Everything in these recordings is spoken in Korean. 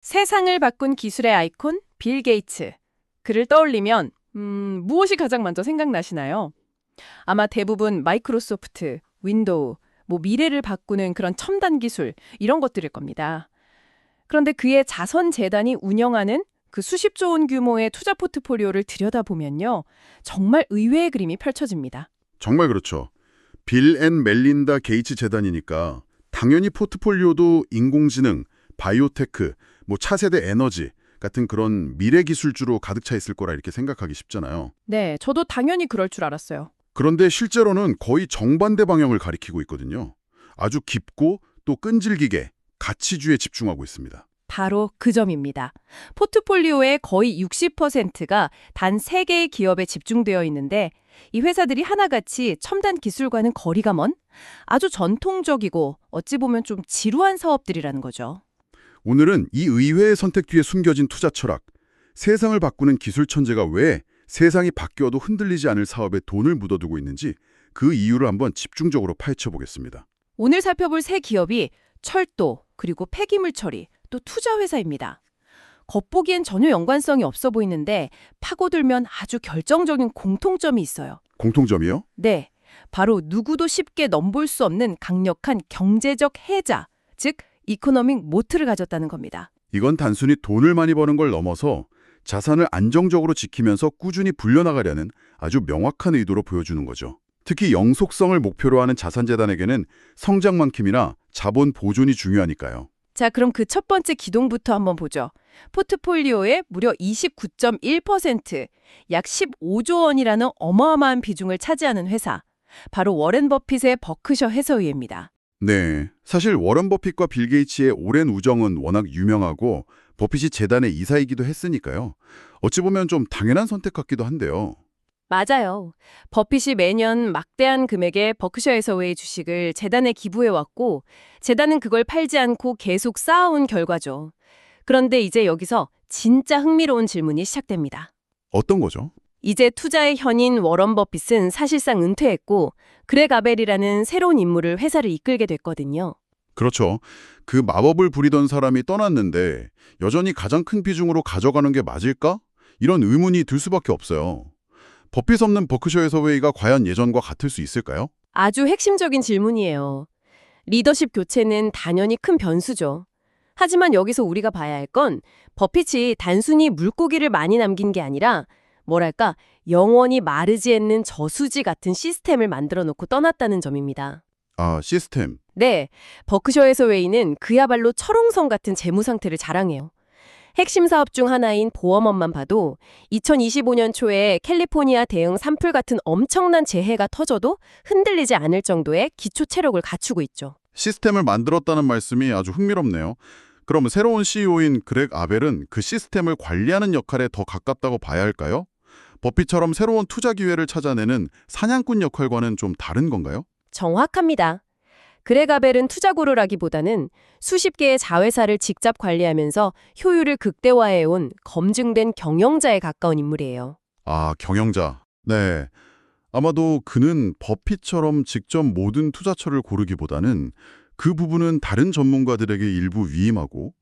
세상을 바꾼 기술의 아이콘 빌 게이츠. 그를 떠올리면 무엇이 가장 먼저 생각나시나요? 아마 대부분 마이크로소프트, 윈도우, 미래를 바꾸는 그런 첨단 기술 이런 것들일 겁니다. 그런데 그의 자선 재단이 운영하는 그 수십조 원 규모의 투자 포트폴리오를 들여다보면요. 정말 의외의 그림이 펼쳐집니다. 정말 그렇죠. 빌 앤 멜린다 게이츠 재단이니까 당연히 포트폴리오도 인공지능, 바이오테크, 차세대 에너지 같은 그런 미래 기술주로 가득 차 있을 거라 이렇게 생각하기 쉽잖아요. 네, 저도 당연히 그럴 줄 알았어요. 그런데 실제로는 거의 정반대 방향을 가리키고 있거든요. 아주 깊고 또 끈질기게 가치주에 집중하고 있습니다. 바로 그 점입니다. 포트폴리오의 거의 60%가 단 3개의 기업에 집중되어 있는데 이 회사들이 하나같이 첨단 기술과는 거리가 먼 아주 전통적이고 어찌 보면 좀 지루한 사업들이라는 거죠. 오늘은 이 의외의 선택 뒤에 숨겨진 투자 철학, 세상을 바꾸는 기술 천재가 왜 세상이 바뀌어도 흔들리지 않을 사업에 돈을 묻어두고 있는지 그 이유를 한번 집중적으로 파헤쳐 보겠습니다. 오늘 살펴볼 세 기업이 철도, 그리고 폐기물 처리, 또 투자 회사입니다. 겉보기엔 전혀 연관성이 없어 보이는데 파고들면 아주 결정적인 공통점이 있어요. 공통점이요? 네, 바로 누구도 쉽게 넘볼 수 없는 강력한 경제적 해자, 즉 이코노믹 모트를 가졌다는 겁니다. 이건 단순히 돈을 많이 버는 걸 넘어서 자산을 안정적으로 지키면서 꾸준히 불려나가려는 아주 명확한 의도로 보여주는 거죠. 특히 영속성을 목표로 하는 자산재단에게는 성장만큼이나 자본 보존이 중요하니까요. 자, 그럼 그 첫 번째 기동부터 한번 보죠. 포트폴리오의 무려 29.1%, 약 15조 원이라는 어마어마한 비중을 차지하는 회사. 바로 워렌 버핏의 버크셔 해서웨이입니다. 네, 사실 워런 버핏과 빌 게이츠의 오랜 우정은 워낙 유명하고 버핏이 재단의 이사이기도 했으니까요. 어찌 보면 좀 당연한 선택 같기도 한데요. 맞아요. 버핏이 매년 막대한 금액의 버크셔 해서웨이 주식을 재단에 기부해왔고 재단은 그걸 팔지 않고 계속 쌓아온 결과죠. 그런데 이제 여기서 진짜 흥미로운 질문이 시작됩니다. 어떤 거죠? 이제 투자의 현인 워런 버핏은 사실상 은퇴했고 그렉 아벨이라는 새로운 인물을 회사를 이끌게 됐거든요. 그렇죠. 그 마법을 부리던 사람이 떠났는데 여전히 가장 큰 비중으로 가져가는 게 맞을까? 이런 의문이 들 수밖에 없어요. 버핏 없는 버크셔 해서웨이가 과연 예전과 같을 수 있을까요? 아주 핵심적인 질문이에요. 리더십 교체는 당연히 큰 변수죠. 하지만 여기서 우리가 봐야 할 건 버핏이 단순히 물고기를 많이 남긴 게 아니라 뭐랄까 영원히 마르지 않는 저수지 같은 시스템을 만들어 놓고 떠났다는 점입니다. 아, 시스템. 네, 버크셔 해서웨이는 그야말로 철옹성 같은 재무 상태를 자랑해요. 핵심 사업 중 하나인 보험업만 봐도 2025년 초에 캘리포니아 대응 산불 같은 엄청난 재해가 터져도 흔들리지 않을 정도의 기초 체력을 갖추고 있죠. 시스템을 만들었다는 말씀이 아주 흥미롭네요. 그럼 새로운 CEO인 그렉 아벨은 그 시스템을 관리하는 역할에 더 가깝다고 봐야 할까요? 버핏처럼 새로운 투자 기회를 찾아내는 사냥꾼 역할과는 좀 다른 건가요? 정확합니다. 그렉 아벨은 투자구루라기보다는 수십 개의 자회사를 직접 관리하면서 효율을 극대화해온 검증된 경영자에 가까운 인물이에요. 아, 경영자. 네. 아마도 그는 버핏처럼 직접 모든 투자처를 고르기보다는 그 부분은 다른 전문가들에게 일부 위임하고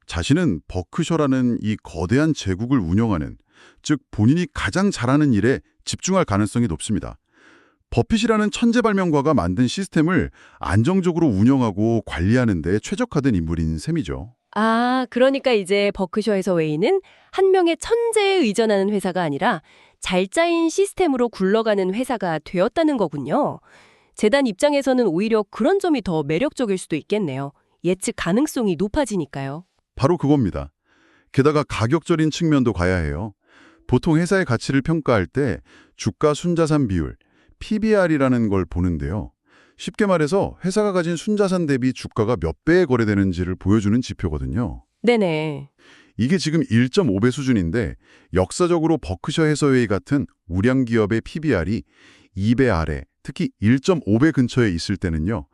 자신은 버크셔라는 이 거대한 제국을 운영하는, 즉 본인이 가장 잘하는 일에 집중할 가능성이 높습니다. 버핏이라는 천재발명가가 만든 시스템을 안정적으로 운영하고 관리하는 데 최적화된 인물인 셈이죠. 아, 그러니까 이제 버크셔 해서웨이는 한 명의 천재에 의존하는 회사가 아니라 잘 짜인 시스템으로 굴러가는 회사가 되었다는 거군요. 재단 입장에서는 오히려 그런 점이 더 매력적일 수도 있겠네요. 예측 가능성이 높아지니까요. 바로 그겁니다. 게다가 가격적인 측면도 가야 해요. 보통 회사의 가치를 평가할 때 주가 순자산 비율, PBR이라는 걸 보는데요. 쉽게 말해서 회사가 가진 순자산 대비 주가가 몇 배에 거래되는지를 보여주는 지표거든요. 네네. 이게 지금 1.5배 수준인데 역사적으로 버크셔 해서웨이 같은 우량 기업의 PBR이 2배 아래, 특히 1.5배 근처에 있을 때는요.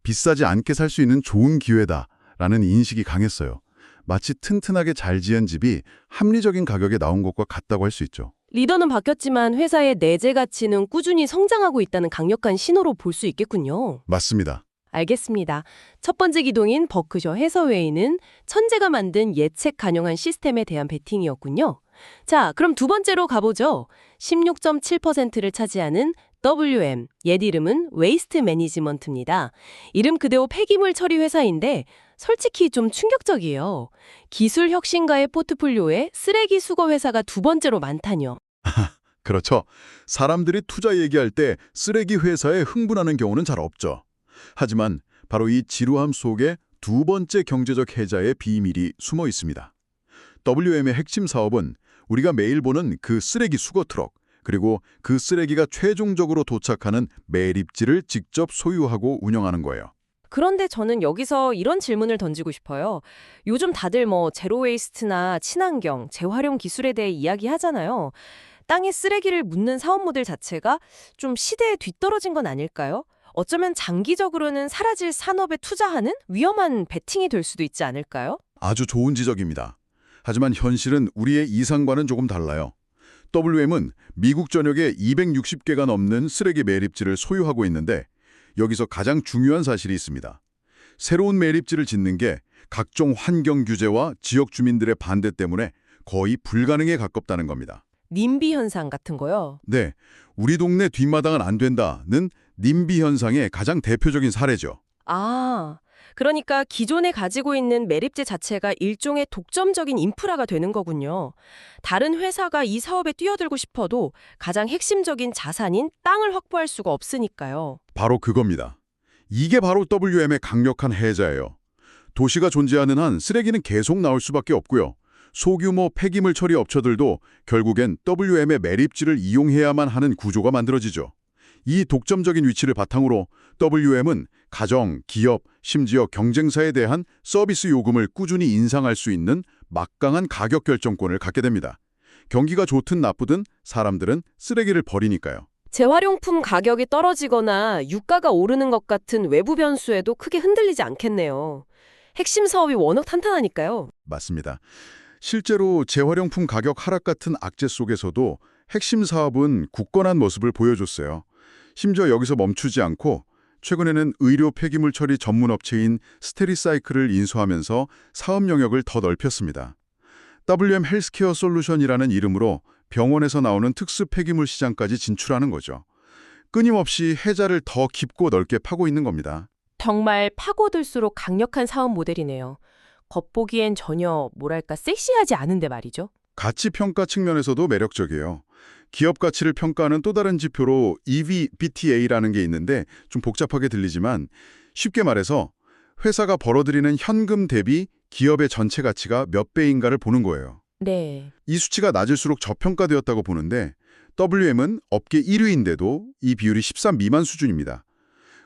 비싸지 않게 살 수 있는 좋은 기회다라는 인식이 강했어요. 마치 튼튼하게 잘 지은 집이 합리적인 가격에 나온 것과 같다고 할 수 있죠. 리더는 바뀌었지만 회사의 내재 가치는 꾸준히 성장하고 있다는 강력한 신호로 볼 수 있겠군요. 맞습니다. 알겠습니다. 첫 번째 기동인 버크셔 해서웨이는 천재가 만든 예측 가능한 시스템에 대한 베팅이었군요. 자, 그럼 두 번째로 가보죠. 16.7%를 차지하는 WM, 옛 이름은 웨이스트 매니지먼트입니다. 이름 그대로 폐기물 처리 회사인데 솔직히 좀 충격적이에요. 기술 혁신가의 포트폴리오에 쓰레기 수거 회사가 두 번째로 많다뇨. 그렇죠. 사람들이 투자 얘기할 때 쓰레기 회사에 흥분하는 경우는 잘 없죠. 하지만 바로 이 지루함 속에 두 번째 경제적 해자의 비밀이 숨어 있습니다. WM의 핵심 사업은 우리가 매일 보는 그 쓰레기 수거 트럭, 그리고 그 쓰레기가 최종적으로 도착하는 매립지를 직접 소유하고 운영하는 거예요. 그런데 저는 여기서 이런 질문을 던지고 싶어요. 요즘 다들 제로 웨이스트나 친환경, 재활용 기술에 대해 이야기하잖아요. 땅에 쓰레기를 묻는 사업 모델 자체가 좀 시대에 뒤떨어진 건 아닐까요? 어쩌면 장기적으로는 사라질 산업에 투자하는 위험한 베팅이 될 수도 있지 않을까요? 아주 좋은 지적입니다. 하지만 현실은 우리의 이상과는 조금 달라요. WM은 미국 전역에 260개가 넘는 쓰레기 매립지를 소유하고 있는데 여기서 가장 중요한 사실이 있습니다. 새로운 매립지를 짓는 게 각종 환경 규제와 지역 주민들의 반대 때문에 거의 불가능에 가깝다는 겁니다. 님비 현상 같은 거요? 네, 우리 동네 뒷마당은 안 된다는 님비 현상의 가장 대표적인 사례죠. 아, 그러니까 기존에 가지고 있는 매립지 자체가 일종의 독점적인 인프라가 되는 거군요. 다른 회사가 이 사업에 뛰어들고 싶어도 가장 핵심적인 자산인 땅을 확보할 수가 없으니까요. 바로 그겁니다. 이게 바로 WM의 강력한 해자예요. 도시가 존재하는 한 쓰레기는 계속 나올 수밖에 없고요. 소규모 폐기물 처리 업체들도 결국엔 WM의 매립지를 이용해야만 하는 구조가 만들어지죠. 이 독점적인 위치를 바탕으로 WM은 가정, 기업, 심지어 경쟁사에 대한 서비스 요금을 꾸준히 인상할 수 있는 막강한 가격 결정권을 갖게 됩니다. 경기가 좋든 나쁘든 사람들은 쓰레기를 버리니까요. 재활용품 가격이 떨어지거나 유가가 오르는 것 같은 외부 변수에도 크게 흔들리지 않겠네요. 핵심 사업이 워낙 탄탄하니까요. 맞습니다. 실제로 재활용품 가격 하락 같은 악재 속에서도 핵심 사업은 굳건한 모습을 보여줬어요. 심지어 여기서 멈추지 않고 최근에는 의료 폐기물 처리 전문 업체인 스테리사이클을 인수하면서 사업 영역을 더 넓혔습니다. WM 헬스케어 솔루션이라는 이름으로 병원에서 나오는 특수 폐기물 시장까지 진출하는 거죠. 끊임없이 해자를 더 깊고 넓게 파고 있는 겁니다. 정말 파고들수록 강력한 사업 모델이네요. 겉보기엔 전혀 섹시하지 않은데 말이죠. 가치 평가 측면에서도 매력적이에요. 기업 가치를 평가하는 또 다른 지표로 EV/BTA라는 게 있는데 좀 복잡하게 들리지만 쉽게 말해서 회사가 벌어들이는 현금 대비 기업의 전체 가치가 몇 배인가를 보는 거예요. 네. 이 수치가 낮을수록 저평가되었다고 보는데 WM은 업계 1위인데도 이 비율이 13 미만 수준입니다.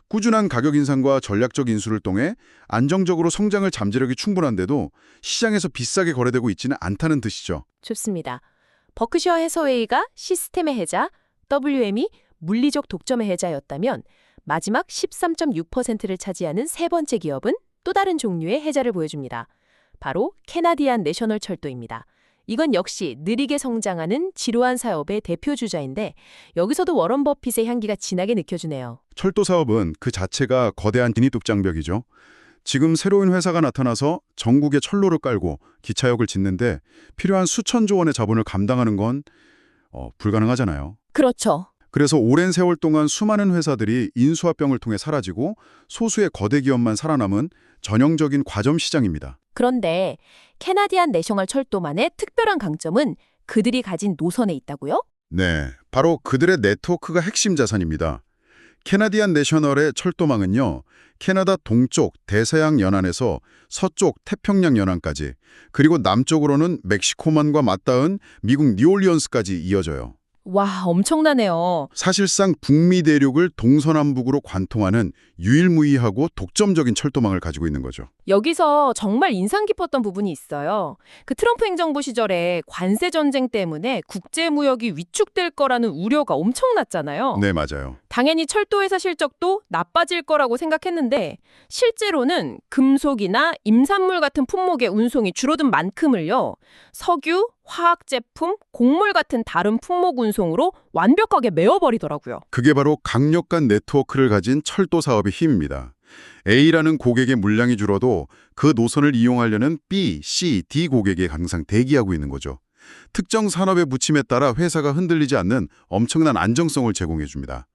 꾸준한 가격 인상과 전략적 인수를 통해 안정적으로 성장을 잠재력이 충분한데도 시장에서 비싸게 거래되고 있지는 않다는 뜻이죠. 좋습니다. 버크셔 해서웨이가 시스템의 해자, WM이 물리적 독점의 해자였다면 마지막 13.6%를 차지하는 세 번째 기업은 또 다른 종류의 해자를 보여줍니다. 바로 캐나디안 내셔널 철도입니다. 이건 역시 느리게 성장하는 지루한 사업의 대표 주자인데 여기서도 워런 버핏의 향기가 진하게 느껴지네요. 철도 사업은 그 자체가 거대한 진입독장벽이죠. 지금 새로운 회사가 나타나서 전국에 철로를 깔고 기차역을 짓는데 필요한 수천조 원의 자본을 감당하는 건 불가능하잖아요. 그렇죠. 그래서 오랜 세월 동안 수많은 회사들이 인수합병을 통해 사라지고 소수의 거대 기업만 살아남은 전형적인 과점 시장입니다. 그런데 캐나디안 내셔널 철도만의 특별한 강점은 그들이 가진 노선에 있다고요? 네, 바로 그들의 네트워크가 핵심 자산입니다. 캐나디안 내셔널의 철도망은요, 캐나다 동쪽 대서양 연안에서 서쪽 태평양 연안까지, 그리고 남쪽으로는 멕시코만과 맞닿은 미국 뉴올리언스까지 이어져요. 와, 엄청나네요. 사실상 북미 대륙을 동서남북으로 관통하는 유일무이하고 독점적인 철도망을 가지고 있는 거죠. 여기서 정말 인상 깊었던 부분이 있어요. 그 트럼프 행정부 시절에 관세 전쟁 때문에 국제 무역이 위축될 거라는 우려가 엄청났잖아요. 네, 맞아요. 당연히 철도회사 실적도 나빠질 거라고 생각했는데 실제로는 금속이나 임산물 같은 품목의 운송이 줄어든 만큼을요. 석유, 화학제품, 곡물 같은 다른 품목 운송으로 완벽하게 메워버리더라고요. 그게 바로 강력한 네트워크를 가진 철도 사업의 힘입니다. A라는 고객의 물량이 줄어도 그 노선을 이용하려는 B, C, D 고객이 항상 대기하고 있는 거죠. 특정 산업의 부침에 따라 회사가 흔들리지 않는 엄청난 안정성을 제공해 줍니다.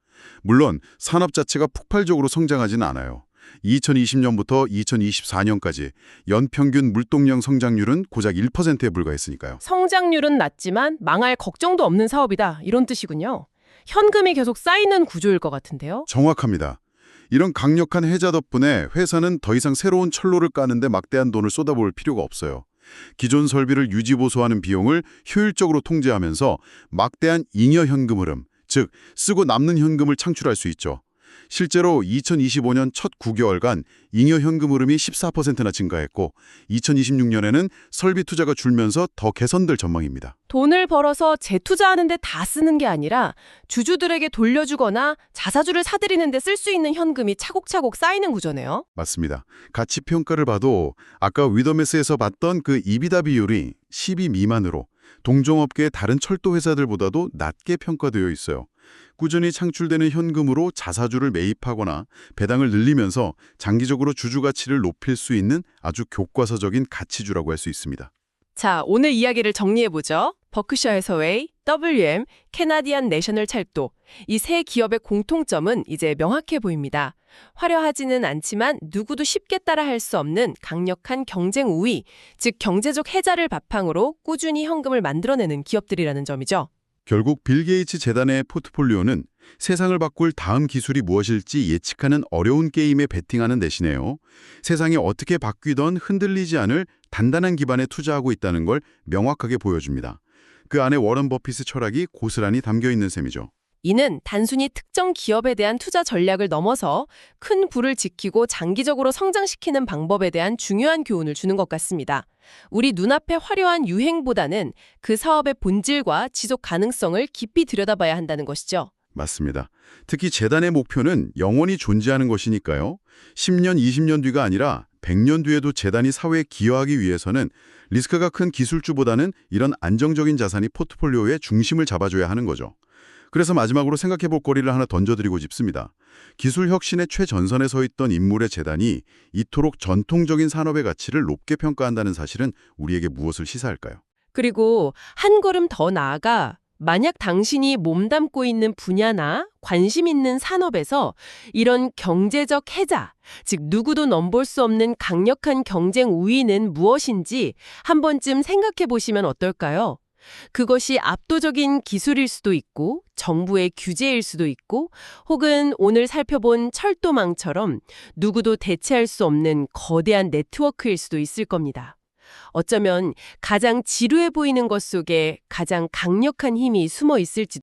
물론 산업 자체가 폭발적으로 성장하지는 않아요. 2020년부터 2024년까지 연평균 물동량 성장률은 고작 1%에 불과했으니까요. 성장률은 낮지만 망할 걱정도 없는 사업이다. 이런 뜻이군요. 현금이 계속 쌓이는 구조일 것 같은데요. 정확합니다. 이런 강력한 해자 덕분에 회사는 더 이상 새로운 철로를 까는데 막대한 돈을 쏟아부을 필요가 없어요. 기존 설비를 유지보수하는 비용을 효율적으로 통제하면서 막대한 잉여 현금 흐름, 즉 쓰고 남는 현금을 창출할 수 있죠. 실제로 2025년 첫 9개월간 잉여 현금 흐름이 14%나 증가했고 2026년에는 설비 투자가 줄면서 더 개선될 전망입니다. 돈을 벌어서 재투자하는 데 다 쓰는 게 아니라 주주들에게 돌려주거나 자사주를 사들이는 데 쓸 수 있는 현금이 차곡차곡 쌓이는 구조네요. 맞습니다. 가치 평가를 봐도 아까 위더메스에서 봤던 그 이비다 비율이 12 미만으로 동종업계의 다른 철도 회사들보다도 낮게 평가되어 있어요. 꾸준히 창출되는 현금으로 자사주를 매입하거나 배당을 늘리면서 장기적으로 주주 가치를 높일 수 있는 아주 교과서적인 가치주라고 할 수 있습니다. 자, 오늘 이야기를 정리해보죠. 버크셔 해서웨이, WM, 캐나디안 내셔널 철도. 이 세 기업의 공통점은 이제 명확해 보입니다. 화려하지는 않지만 누구도 쉽게 따라할 수 없는 강력한 경쟁 우위, 즉 경제적 해자를 바탕으로 꾸준히 현금을 만들어내는 기업들이라는 점이죠. 결국 빌 게이츠 재단의 포트폴리오는 세상을 바꿀 다음 기술이 무엇일지 예측하는 어려운 게임에 베팅하는 대신에요. 세상이 어떻게 바뀌던 흔들리지 않을 단단한 기반에 투자하고 있다는 걸 명확하게 보여줍니다. 그 안에 워런 버핏의 철학이 고스란히 담겨 있는 셈이죠. 이는 단순히 특정 기업에 대한 투자 전략을 넘어서 큰 부를 지키고 장기적으로 성장시키는 방법에 대한 중요한 교훈을 주는 것 같습니다. 우리 눈앞의 화려한 유행보다는 그 사업의 본질과 지속 가능성을 깊이 들여다봐야 한다는 것이죠. 맞습니다. 특히 재단의 목표는 영원히 존재하는 것이니까요. 10년, 20년 뒤가 아니라 100년 뒤에도 재단이 사회에 기여하기 위해서는 리스크가 큰 기술주보다는 이런 안정적인 자산이 포트폴리오의 중심을 잡아줘야 하는 거죠. 그래서 마지막으로 생각해 볼 거리를 하나 던져드리고 싶습니다. 기술 혁신의 최전선에 서 있던 인물의 재단이 이토록 전통적인 산업의 가치를 높게 평가한다는 사실은 우리에게 무엇을 시사할까요? 그리고 한 걸음 더 나아가 만약 당신이 몸담고 있는 분야나 관심 있는 산업에서 이런 경제적 해자, 즉 누구도 넘볼 수 없는 강력한 경쟁 우위는 무엇인지 한 번쯤 생각해 보시면 어떨까요? 그것이 압도적인 기술일 수도 있고 정부의 규제일 수도 있고 혹은 오늘 살펴본 철도망처럼 누구도 대체할 수 없는 거대한 네트워크일 수도 있을 겁니다. 어쩌면 가장 지루해 보이는 것 속에 가장 강력한 힘이 숨어 있을지도